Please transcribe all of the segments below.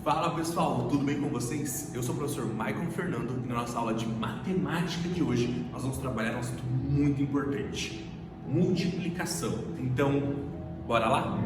Fala pessoal, tudo bem com vocês? Eu sou o professor Maicon Fernando e na nossa aula de matemática de hoje nós vamos trabalhar um assunto muito importante: multiplicação. Então, bora lá?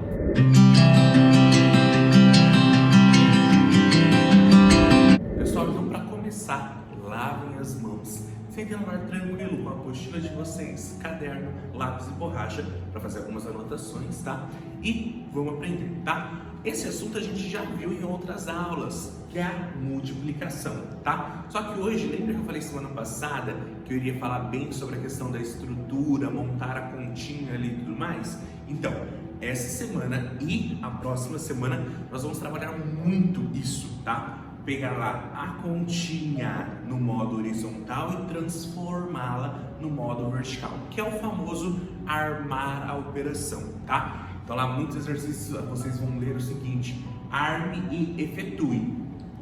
Pessoal, então para começar, lavem as mãos. Sentem no ar tranquilo com a apostila de vocês, caderno, lápis e borracha para fazer algumas anotações, tá? E vamos aprender, tá? Esse assunto a gente já viu em outras aulas, que é a multiplicação, tá? Só que hoje, lembra que eu falei semana passada que eu iria falar bem sobre a questão da estrutura, montar a continha ali e tudo mais? Então, essa semana e a próxima semana nós vamos trabalhar muito isso, tá? Pegar lá a continha no modo horizontal e transformá-la no modo vertical, que é o famoso armar a operação, tá? Então lá muitos exercícios vocês vão ler o seguinte: arme e efetue.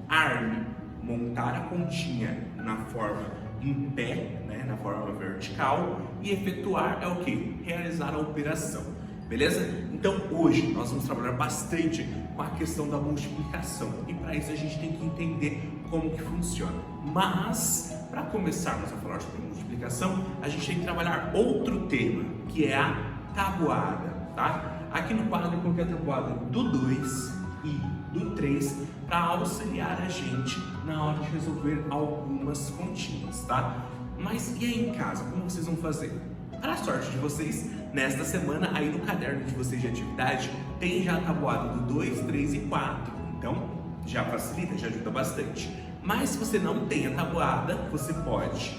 Arme, montar a continha na forma em pé, né, na forma vertical, e efetuar é o que? Realizar a operação. Beleza? Então hoje nós vamos trabalhar bastante com a questão da multiplicação e para isso a gente tem que entender como que funciona. Mas para começarmos a falar sobre multiplicação, a gente tem que trabalhar outro tema, que é a tabuada, tá? Aqui no quadro eu coloquei a tabuada do 2 e do 3 para auxiliar a gente na hora de resolver algumas continhas, tá? Mas e aí em casa, como vocês vão fazer? Para a sorte de vocês, nesta semana, aí no caderno de vocês de atividade, tem já a tabuada do 2, 3 e 4. Então, já facilita, já ajuda bastante. Mas se você não tem a tabuada, você pode,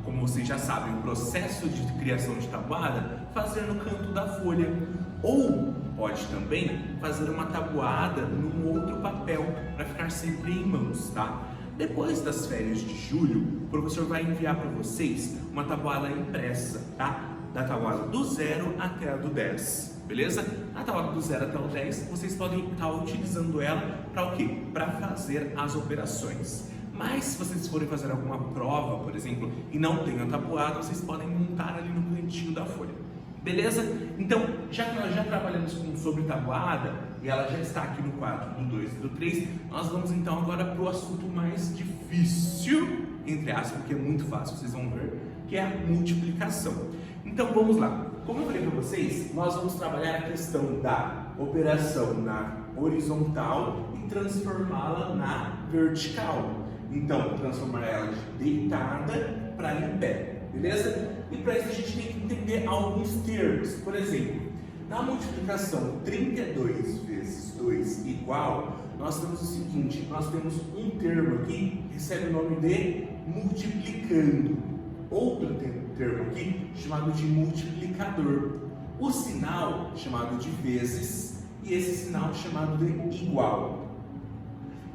como vocês já sabem, o processo de criação de tabuada, fazer no canto da folha. Ou pode também fazer uma tabuada num outro papel, para ficar sempre em mãos, tá? Depois das férias de julho, o professor vai enviar para vocês uma tabuada impressa, tá? Da tabuada do 0 até a do 10, beleza? A tabuada do 0 até o 10, vocês podem estar utilizando ela para o quê? Para fazer as operações. Mas se vocês forem fazer alguma prova, por exemplo, e não tem a tabuada, vocês podem montar ali no cantinho da folha. Beleza? Então, já que nós já trabalhamos sobre tabuada e ela já está aqui no quadro do 2 e do 3, nós vamos então agora para o assunto mais difícil, entre aspas, porque é muito fácil, vocês vão ver, que é a multiplicação. Então vamos lá. Como eu falei para vocês, nós vamos trabalhar a questão da operação na horizontal e transformá-la na vertical. Então, transformar ela de deitada para em pé. Beleza? E para isso a gente tem que entender alguns termos. Por exemplo, na multiplicação 32 vezes 2 igual, nós temos o seguinte: nós temos um termo aqui que recebe o nome de multiplicando, outro termo aqui chamado de multiplicador, o sinal chamado de vezes e esse sinal chamado de igual.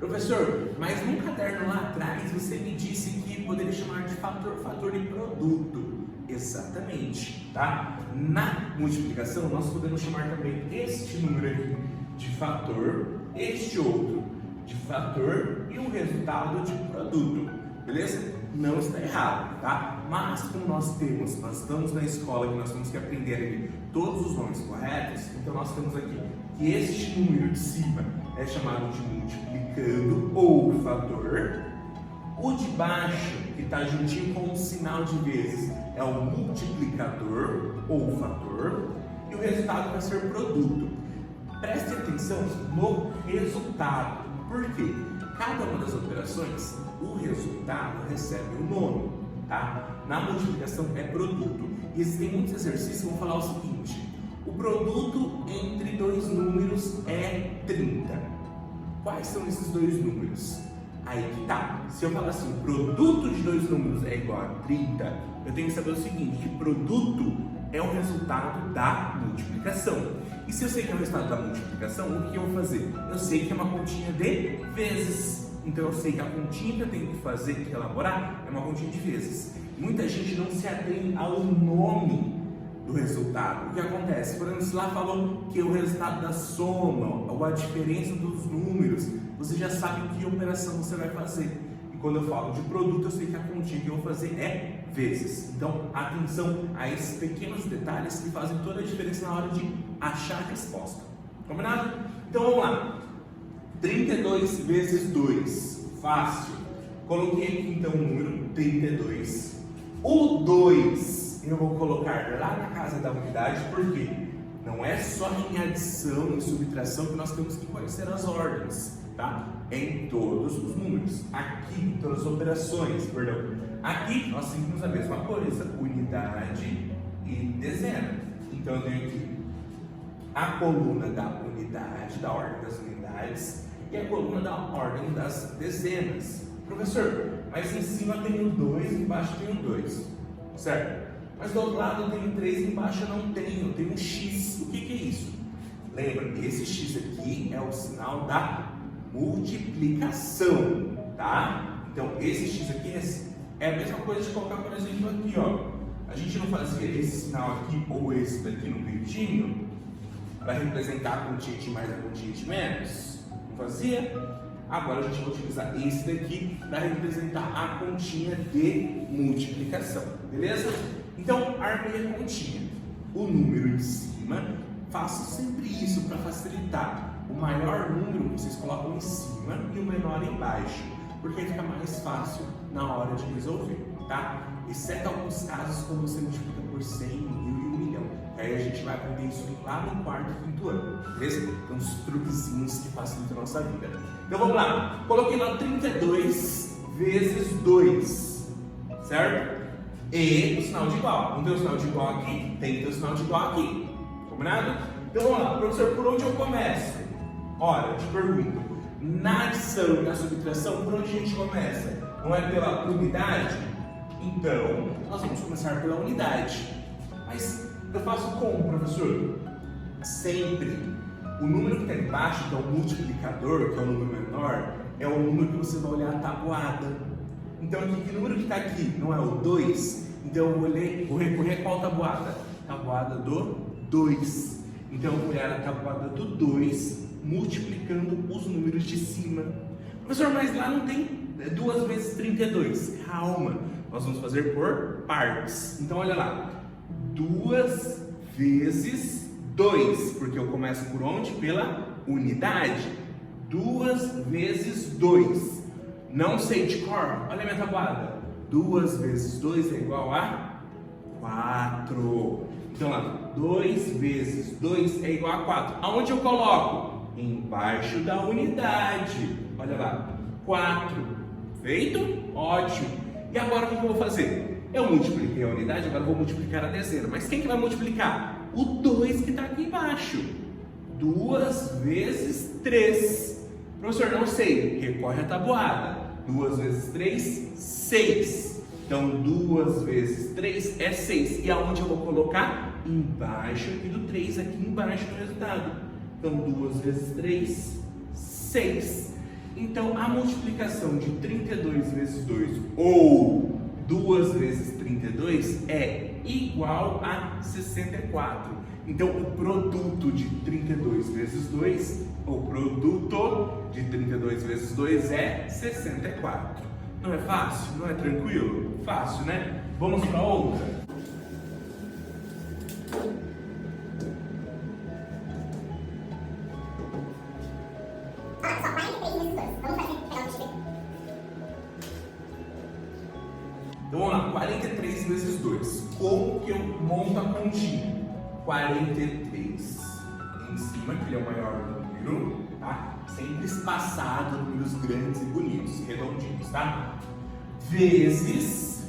Professor, mas num caderno lá atrás você me disse que poderia chamar de fator, fator e produto. Exatamente, tá? Na multiplicação nós podemos chamar também este número aqui de fator, este outro de fator e o resultado de produto, beleza? Não está errado, tá? Mas como nós estamos na escola que nós temos que aprender aqui todos os nomes corretos, então nós temos aqui que este número de cima é chamado de multiplicando ou fator, o de baixo, que está juntinho com o sinal de vezes, é o multiplicador ou fator, e o resultado vai ser produto. Preste atenção no resultado, porque cada uma das operações, o resultado recebe um nome, tá? Na multiplicação é produto, e existem muitos exercícios que vão falar o seguinte: o produto entre dois números é 30. Quais são esses dois números? Aí que tá. Se eu falar assim, o produto de dois números é igual a 30, eu tenho que saber o seguinte: que produto é o resultado da multiplicação. E se eu sei que é o resultado da multiplicação, o que eu vou fazer? Eu sei que é uma continha de vezes. Então eu sei que a continha que eu tenho que fazer, que elaborar, é uma continha de vezes. Muita gente não se atém ao nome do resultado. O que acontece? Por exemplo, se lá falou que o resultado da soma ou a diferença dos números, você já sabe que operação você vai fazer. E quando eu falo de produto, eu sei que a continha que eu vou fazer é vezes. Então, atenção a esses pequenos detalhes que fazem toda a diferença na hora de achar a resposta. Combinado? Então, vamos lá. 32 vezes 2. Fácil. Coloquei aqui então o número 32. O 2 eu vou colocar lá na casa da unidade, porque não é só em adição e subtração que nós temos que conhecer as ordens, tá? Em todos os números. Aqui, em todas as operações, perdão. Aqui nós seguimos a mesma coisa, unidade e dezena. Então eu tenho aqui a coluna da unidade, da ordem das unidades, e a coluna da ordem das dezenas. Professor, mas em cima tem o 2, embaixo tem o 2, certo? Mas do outro lado eu tenho 3, embaixo eu não tenho, eu tenho um X. O que é isso? Lembra, esse X aqui é o sinal da multiplicação, tá? Então esse X aqui é a mesma coisa de colocar, por exemplo, aqui, ó. A gente não fazia esse sinal aqui ou esse daqui no peitinho para representar a continha de mais e a continha de menos? Não fazia? Agora a gente vai utilizar esse daqui para representar a continha de multiplicação, beleza? Então, armei a continha. O número em cima, faço sempre isso para facilitar. O maior número vocês colocam em cima e o menor embaixo, porque fica mais fácil na hora de resolver, tá? Exceto alguns casos quando você multiplica por 100, 1000 e 1 milhão. Aí a gente vai aprender isso lá no quarto e quinto ano, beleza? Tem uns truquezinhos que facilitam a nossa vida. Então vamos lá. Coloquei lá 32 vezes 2, certo? E o sinal de igual. Não tem o sinal de igual aqui? Tem que ter o sinal de igual aqui. Combinado? Então vamos lá. Professor, por onde eu começo? Olha, eu te pergunto. Na adição e na subtração, por onde a gente começa? Não é pela unidade? Então, nós vamos começar pela unidade. Mas eu faço como, professor? Sempre. O número que está embaixo, que é o multiplicador, que é o número menor, é o número que você vai olhar a tabuada. Então, que número que está aqui? Não é o 2? Então, eu vou recorrer a qual tabuada? Tabuada do 2. Então, eu vou olhar a tabuada do 2, multiplicando os números de cima. Professor, mas lá não tem 2 vezes 32. Calma, nós vamos fazer por partes. Então, olha lá. 2 vezes 2, porque eu começo por onde? Pela unidade. 2 vezes 2. Não sei de cor, olha a minha tabuada. 2 vezes 2 é igual a 4. Então lá, 2 vezes 2 é igual a 4. Aonde eu coloco? Embaixo da unidade. Olha lá, 4. Feito? Ótimo. E agora o que eu vou fazer? Eu multipliquei a unidade, agora eu vou multiplicar a dezena. Mas quem que vai multiplicar? O 2 que está aqui embaixo. 2 vezes 3. Professor, não sei. Recorre à tabuada. 2 vezes 3, 6. Então, 2 vezes 3 é 6. E aonde eu vou colocar? Embaixo aqui do 3, aqui embaixo do resultado. Então, 2 vezes 3, 6. Então, a multiplicação de 32 vezes 2 ou 2 vezes 32 é igual a 64. Então, o produto de 32 vezes 2, o produto de 32 vezes 2 é 64. Não é fácil? Não é tranquilo? Fácil, né? Vamos para outra? Então vamos lá, 43 vezes 2. Como que eu monto a continha? 43 em cima, que é o maior número, tá? Sempre espaçado, números grandes e bonitos, redondinhos, tá? Vezes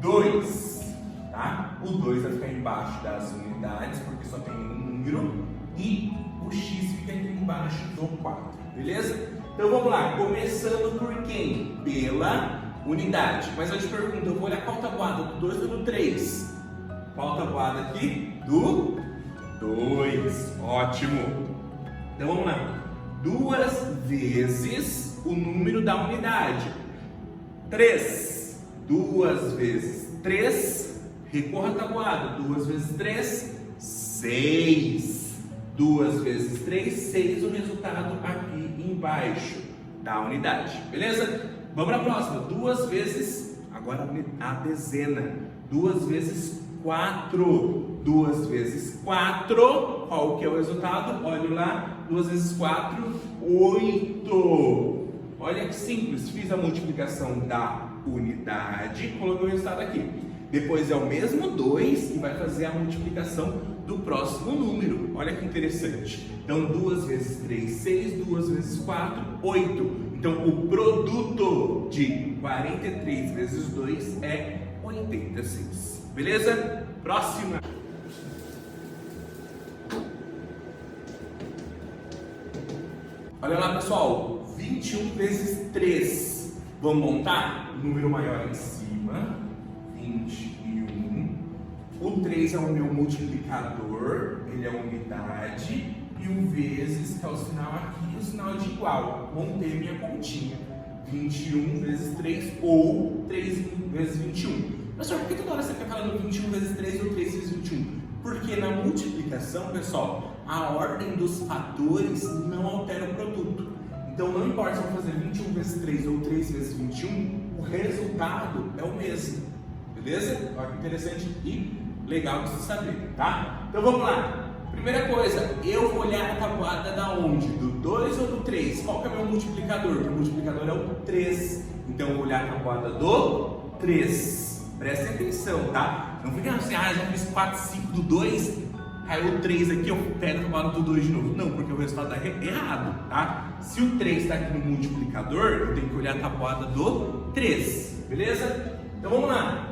2, tá? O 2 vai ficar embaixo das unidades, porque só tem um número, e o x fica aqui embaixo do 4, beleza? Então vamos lá, começando por quem? Pela unidade. Mas eu te pergunto, eu vou olhar qual tabuada? Do 2 ou do 3? Qual tabuada aqui? Do 2. Ótimo. Então vamos lá. 2 vezes o número da unidade. 3. 2 vezes 3. Recorra a tabuada. 2 vezes 3, 6. 2 vezes 3, 6. O resultado aqui embaixo da unidade. Beleza? Vamos para a próxima. 2 vezes, agora a dezena. 2 vezes 4. 2 vezes 4. Qual que é o resultado? Olha lá. 2 vezes 4, 8. Olha que simples, fiz a multiplicação da unidade, coloquei o resultado aqui. Depois é o mesmo 2 e vai fazer a multiplicação do próximo número. Olha que interessante. Então 2 vezes 3, 6, 2 vezes 4, 8. Então o produto de 43 vezes 2 é 86. Beleza? Próxima. Olha lá, pessoal, 21 vezes 3. Vamos montar? O número maior em cima, 21. O 3 é o meu multiplicador, ele é a unidade. E o vezes, que é o sinal aqui, o sinal de igual. Montei minha continha. 21 vezes 3 ou 3 vezes 21. Pessoal, por que toda hora você fica falando 21 vezes 3 ou 3 vezes 21? Porque na multiplicação, pessoal, a ordem dos fatores não altera o produto. Então não importa se eu vou fazer 21 vezes 3 ou 3 vezes 21, o resultado é o mesmo. Beleza? Olha que interessante e legal de se saber, tá? Então vamos lá. Primeira coisa, eu vou olhar a tabuada da onde? Do 2 ou do 3? Qual que é o meu multiplicador? O multiplicador é o 3. Então eu vou olhar a tabuada do 3. Prestem atenção, tá? Não fica assim, eu já fiz 4, 5 do 2, caiu o 3 aqui, eu pego a tabuada do 2 de novo. Não, porque o resultado está errado, tá? Se o 3 está aqui no multiplicador, eu tenho que olhar a tabuada do 3, beleza? Então vamos lá.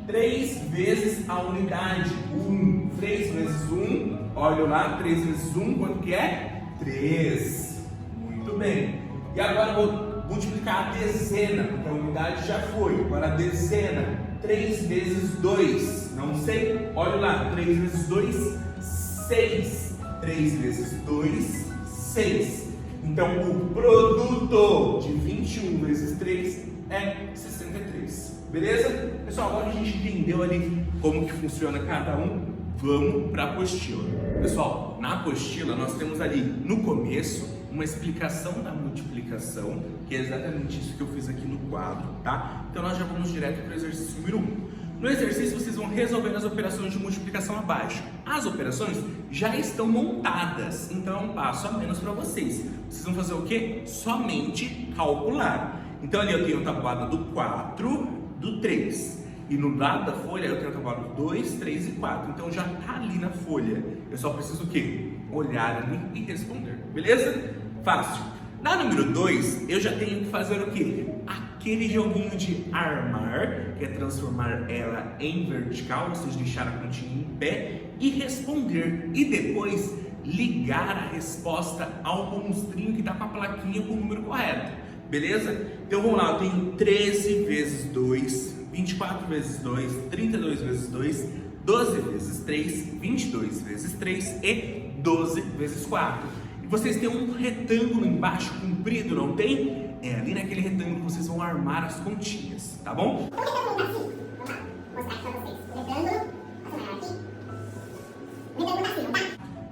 3 vezes a unidade, 1. 3 vezes 1, olha lá, 3 vezes 1, quanto que é? 3. Muito bem. E agora eu vou multiplicar a dezena, porque a unidade já foi. Agora a dezena, 3 vezes 2, não sei, olha lá, 3 vezes 2, 6. 3 vezes 2, 6. Então o produto de 21 vezes 3 é 63. Beleza? Pessoal, agora a gente entendeu ali como que funciona cada um. Vamos para a apostila. Pessoal, na apostila nós temos ali no começo uma explicação da multiplicação, que é exatamente isso que eu fiz aqui no quadro, tá? Então nós já vamos direto para o exercício número 1. No exercício vocês vão resolver as operações de multiplicação abaixo. As operações já estão montadas, então é um passo a menos para vocês. Vocês vão fazer o quê? Somente calcular. Então ali eu tenho a tabuada do 4, do 3. E no lado da folha eu tenho a tabuada do 2, 3 e 4. Então já está ali na folha. Eu só preciso o quê? Olhar ali e responder. Beleza? Fácil. Na número 2, eu já tenho que fazer o quê? Aquele joguinho de armar, que é transformar ela em vertical, ou seja, deixar a continha em pé e responder. E depois ligar a resposta ao monstrinho que está com a plaquinha com o número correto. Beleza? Então vamos lá, eu tenho 13 vezes 2, 24 vezes 2, 32 vezes 2, 12 vezes 3, 22 vezes 3 e 12 vezes 4. E vocês têm um retângulo embaixo comprido, não tem? É ali naquele retângulo que vocês vão armar as continhas, tá bom?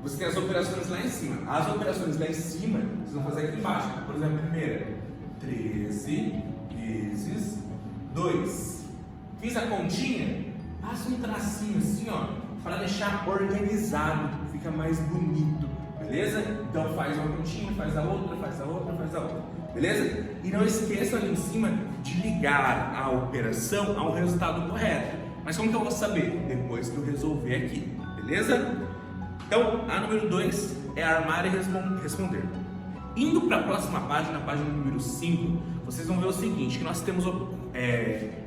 Você tem as operações lá em cima. As operações lá em cima, vocês vão fazer aqui embaixo. Por exemplo, a primeira, 13 vezes 2. Fiz a continha, passa um tracinho assim, ó, para deixar organizado, fica mais bonito, beleza? Então faz uma continha, faz a outra, faz a outra, faz a outra, beleza? E não esqueça ali em cima de ligar a operação ao resultado correto. Mas como que eu vou saber? Depois que eu resolver aqui, beleza? Então, a número 2 é armar e responder. Indo para a próxima página, a página número 5, vocês vão ver o seguinte, que nós temos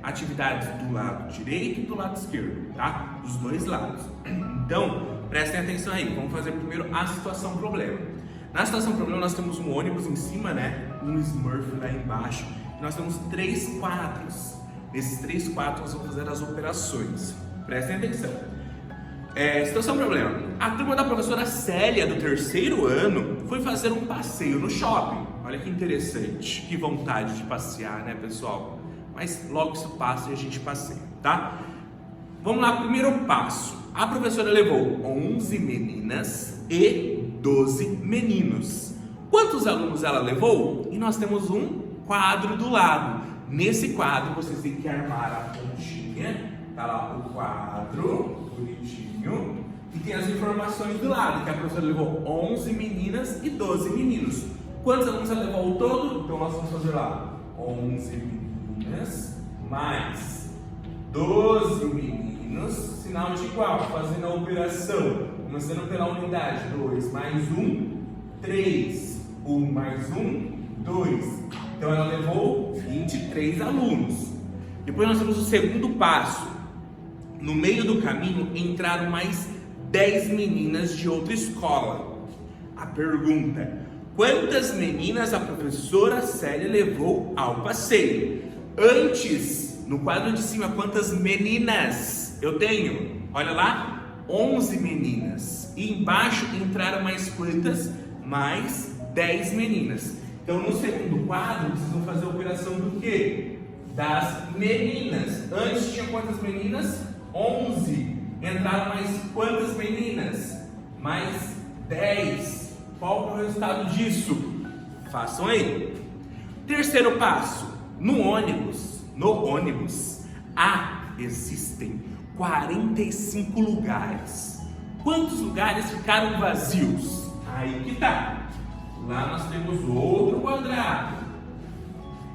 atividades do lado direito e do lado esquerdo, tá? Dos dois lados. Então, prestem atenção aí, vamos fazer primeiro a situação problema. Na situação problema nós temos um ônibus em cima, né? Um Smurf lá embaixo, e nós temos 3 quadros. Nesses 3 quadros nós vamos fazer as operações. Prestem atenção. Situação problema. A turma da professora Célia, do 3º ano, foi fazer um passeio no shopping. Olha que interessante, que vontade de passear, né, pessoal? Mas logo isso passa e a gente passeia, tá? Vamos lá, primeiro passo. A professora levou 11 meninas e 12 meninos. Quantos alunos ela levou? E nós temos um quadro do lado. Nesse quadro, vocês têm que armar a pontinha. Tá lá o quadro, bonitinho. E tem as informações do lado, que a professora levou 11 meninas e 12 meninos. Quantos alunos ela levou ao todo? Então nós vamos fazer lá 11 meninas mais 12 meninos, sinal de igual, fazendo a operação, começando pela unidade, 2 mais 1, 3, 1 mais 1, 2. Então ela levou 23 alunos. Depois nós temos o segundo passo. No meio do caminho entraram mais 10 meninas de outra escola. A pergunta: quantas meninas a professora Célia levou ao passeio? Antes, no quadro de cima, quantas meninas eu tenho? Olha lá, 11 meninas. E embaixo entraram mais quantas? Mais 10 meninas. Então no segundo quadro, vocês vão fazer a operação do quê? Das meninas. Antes tinha quantas meninas? 11. Entraram mais quantas meninas? Mais 10. Qual é o resultado disso? Façam aí. Terceiro passo. No ônibus, existem 45 lugares. Quantos lugares ficaram vazios? Aí que tá. Lá nós temos outro quadrado.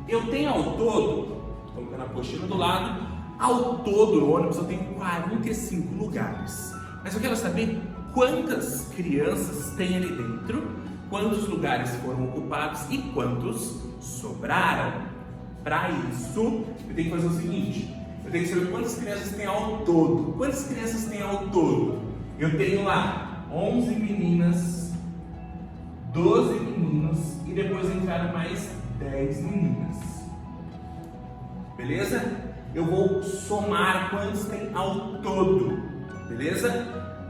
Eu tenho ao todo, colocando a apostila do lado, ao todo no ônibus eu tenho 45 lugares. Mas eu quero saber quantas crianças tem ali dentro, quantos lugares foram ocupados e quantos sobraram. Para isso, eu tenho que fazer o seguinte: eu tenho que saber quantas crianças tem ao todo. Quantas crianças tem ao todo? Eu tenho lá 11 meninas, 12 meninos e depois entraram mais 10 meninas. Beleza? Eu vou somar quantos tem ao todo. Beleza?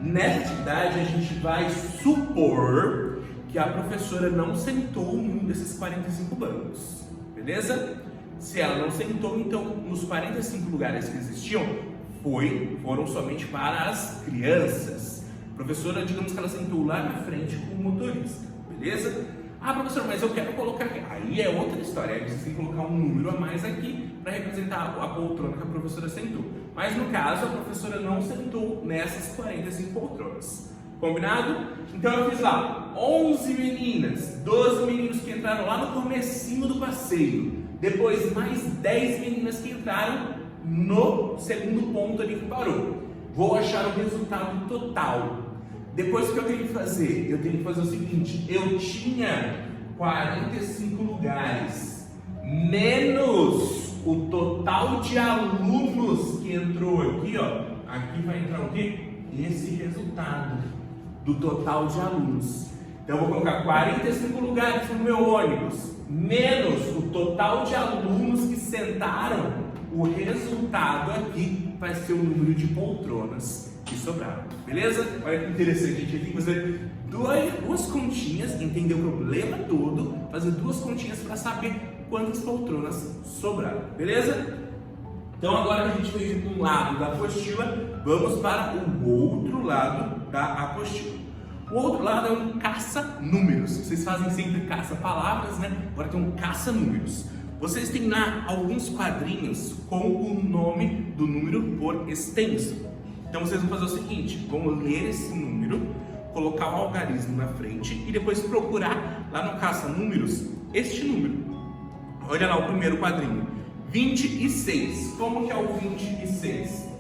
Nessa atividade a gente vai supor que a professora não sentou em um desses 45 bancos. Beleza? Se ela não sentou, então nos 45 lugares que existiam, foram somente para as crianças. A professora, digamos que ela sentou lá na frente com o motorista. Beleza? Ah, professor, mas eu quero colocar aqui. Aí é outra história. Aí você tem que colocar um número a mais aqui para representar a poltrona que a professora sentou. Mas no caso, a professora não sentou nessas 45 poltronas. Combinado? Então eu fiz lá 11 meninas, 12 meninos que entraram lá no comecinho do passeio. Depois mais 10 meninas que entraram no segundo ponto ali que parou. Vou achar o resultado total. Depois, o que eu tenho que fazer? Eu tenho que fazer o seguinte: eu tinha 45 lugares, menos o total de alunos que entrou aqui, ó. Aqui vai entrar o quê? Esse resultado do total de alunos. Então, eu vou colocar 45 lugares no meu ônibus, menos o total de alunos que sentaram. O resultado aqui vai ser o número de poltronas que sobraram, beleza? Olha que interessante, a gente tem que fazer duas continhas, entender o problema todo, fazer duas continhas para saber quantas poltronas sobraram, beleza? Então agora que a gente fez um lado da apostila, vamos para o outro lado da apostila. O outro lado é um caça-números. Vocês fazem sempre caça-palavras, né? Agora tem um caça-números. Vocês têm lá alguns quadrinhos com o nome do número por extenso. Então vocês vão fazer o seguinte: vão ler esse número, colocar o algarismo na frente e depois procurar lá no caça-números este número. Olha lá o primeiro quadrinho, 26. Como que é o 26?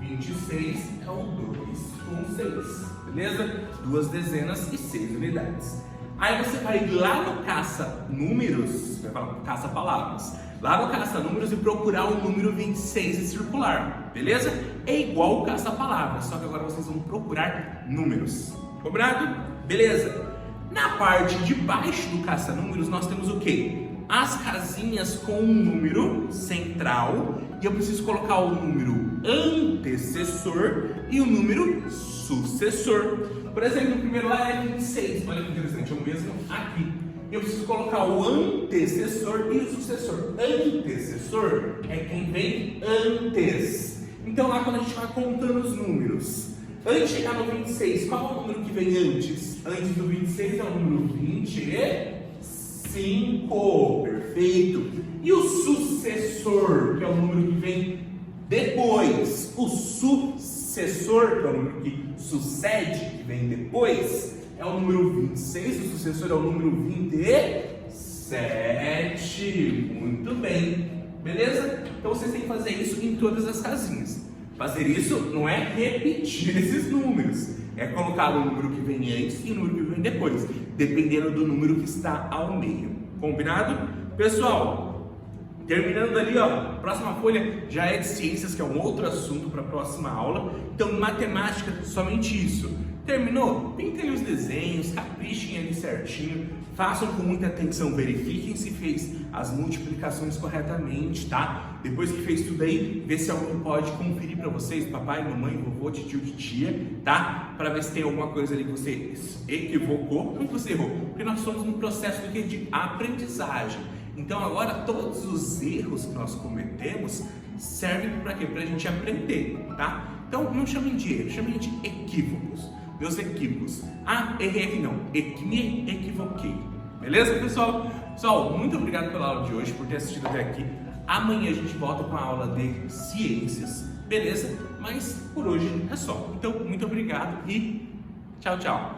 26 é o 2 com 6, beleza? 2 dezenas e 6 unidades. Aí você vai lá no caça-números, vai falar caça-palavras, lá no caça-números e procurar o número 26 e circular, beleza? É igual o caça-palavras, só que agora vocês vão procurar números. Combinado? Beleza? Na parte de baixo do caça-números nós temos o quê? As casinhas com o número central, e eu preciso colocar o número antecessor e o número sucessor. Por exemplo, o primeiro lá é 26, olha que interessante, é o mesmo aqui. Eu preciso colocar o antecessor e o sucessor. Antecessor é quem vem antes. Então lá quando a gente vai contando os números, antes de chegar no 26, qual é o número que vem antes? Antes do 26 é o número 25, perfeito. E o sucessor, que é o número que vem depois, o sucessor sucessor, que é o número que sucede, que vem depois, é o número 26, o sucessor é o número 27. Muito bem, beleza? Então vocês têm que fazer isso em todas as casinhas. Fazer isso não é repetir esses números, é colocar o número que vem antes e o número que vem depois, dependendo do número que está ao meio. Combinado? Pessoal, terminando ali, ó, próxima folha já é de ciências, que é um outro assunto para a próxima aula. Então, matemática, somente isso. Terminou? Pintem os desenhos, caprichem ali certinho, façam com muita atenção, verifiquem se fez as multiplicações corretamente, tá? Depois que fez tudo aí, vê se alguém pode conferir para vocês, papai, mamãe, vovô, tio, titia, tá? Para ver se tem alguma coisa ali que você equivocou, não que você errou, porque nós somos num processo de aprendizagem. Então agora todos os erros que nós cometemos servem para quê? Para a gente aprender, tá? Então não chamem de erro, chamem de equívocos. Meus equívocos. Ah, errei aqui não. Me equivoquei. Beleza, pessoal? Pessoal, muito obrigado pela aula de hoje, por ter assistido até aqui. Amanhã a gente volta com a aula de ciências, beleza? Mas por hoje é só. Então, muito obrigado e tchau, tchau.